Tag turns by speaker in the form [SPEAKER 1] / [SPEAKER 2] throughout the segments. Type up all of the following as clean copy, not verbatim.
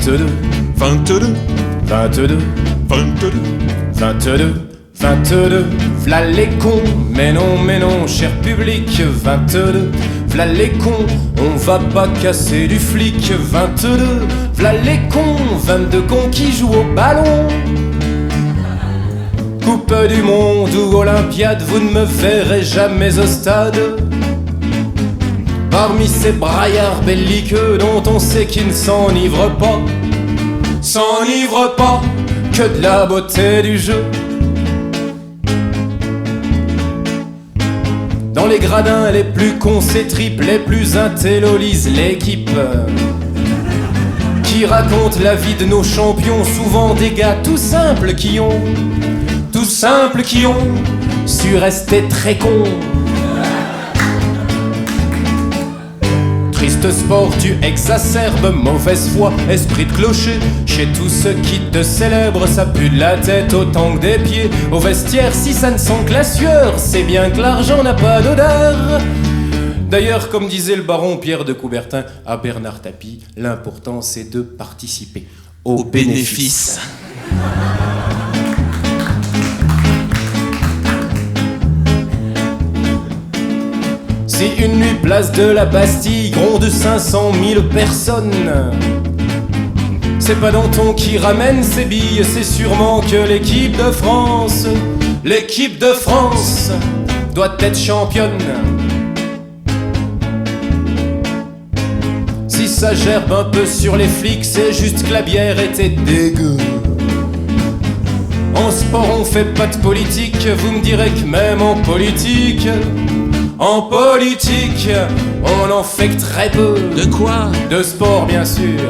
[SPEAKER 1] 22,
[SPEAKER 2] 22,
[SPEAKER 1] 22,
[SPEAKER 2] 22,
[SPEAKER 1] 22, 22, v'là les cons, mais non, cher public, 22, v'là les cons, on va pas casser du flic, 22, v'là les cons, 22 cons qui jouent au ballon. Coupe du monde ou Olympiade, vous ne me verrez jamais au stade. Parmi ces braillards belliqueux dont on sait qu'ils ne s'enivrent pas que de la beauté du jeu. Dans les gradins les plus cons, c'est triple, les plus intello lisent l'équipe qui raconte la vie de nos champions, souvent des gars tout simples qui ont su rester très cons. Triste sport, tu exacerbes mauvaise foi, esprit de clocher. Chez tous ceux qui te célèbrent, ça pue de la tête autant que des pieds. Au vestiaire, si ça ne sent que la sueur, c'est bien que l'argent n'a pas d'odeur. D'ailleurs, comme disait le baron Pierre de Coubertin à Bernard Tapie, l'important c'est de participer au bénéfice. Si une nuit place de la Bastille gronde 500 000 personnes, c'est pas Danton qui ramène ses billes, c'est sûrement que l'équipe de France doit être championne. Si ça gerbe un peu sur les flics, c'est juste que la bière était dégueu. En sport on fait pas de politique, vous me direz que même en politique, on en fait que très peu.
[SPEAKER 2] De quoi?
[SPEAKER 1] De sport, bien sûr.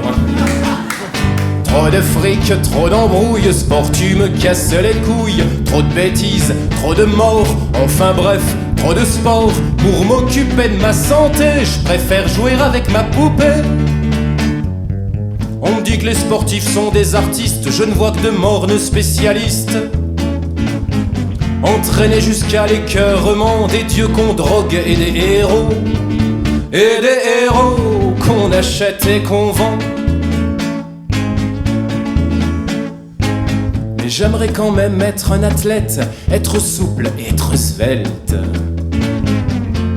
[SPEAKER 1] Trop de fric, trop d'embrouilles, sport tu me casses les couilles. Trop de bêtises, trop de morts, enfin bref, trop de sport. Pour m'occuper de ma santé, je préfère jouer avec ma poupée. On me dit que les sportifs sont des artistes, je ne vois que de mornes spécialistes. Entraînés jusqu'à l'écœurement des dieux qu'on drogue et des héros qu'on achète et qu'on vend. Mais j'aimerais quand même être un athlète, être souple et être svelte,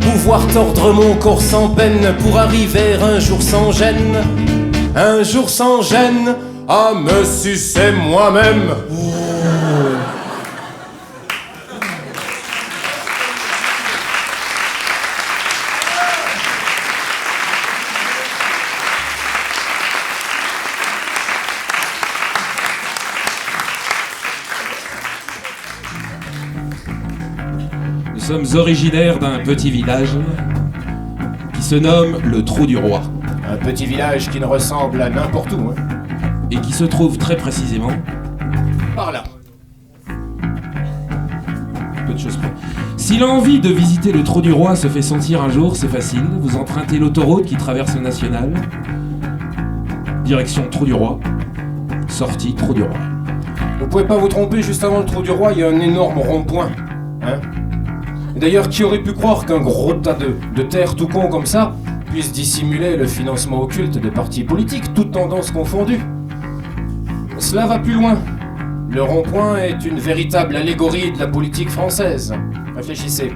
[SPEAKER 1] pouvoir tordre mon corps sans peine pour arriver un jour sans gêne à me sucer moi-même.
[SPEAKER 3] Nous sommes originaires d'un petit village qui se nomme le Trou du Roi.
[SPEAKER 1] Un petit village qui ne ressemble à n'importe où, hein.
[SPEAKER 3] Et qui se trouve très précisément
[SPEAKER 1] Par là.
[SPEAKER 3] peu de choses près. Si l'envie de visiter le Trou du Roi se fait sentir un jour, c'est facile. Vous empruntez l'autoroute qui traverse le national. Direction Trou du Roi. Sortie Trou du Roi.
[SPEAKER 1] Vous pouvez pas vous tromper, juste avant le Trou du Roi, il y a un énorme rond-point. Hein ? Et d'ailleurs, qui aurait pu croire qu'un gros tas de terre tout con comme ça puisse dissimuler le financement occulte des partis politiques, toutes tendances confondues. Cela va plus loin. Le rond-point est une véritable allégorie de la politique française. Réfléchissez.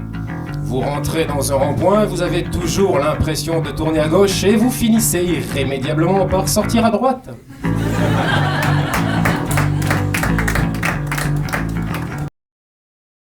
[SPEAKER 1] Vous rentrez dans un rond-point, vous avez toujours l'impression de tourner à gauche et vous finissez irrémédiablement par sortir à droite.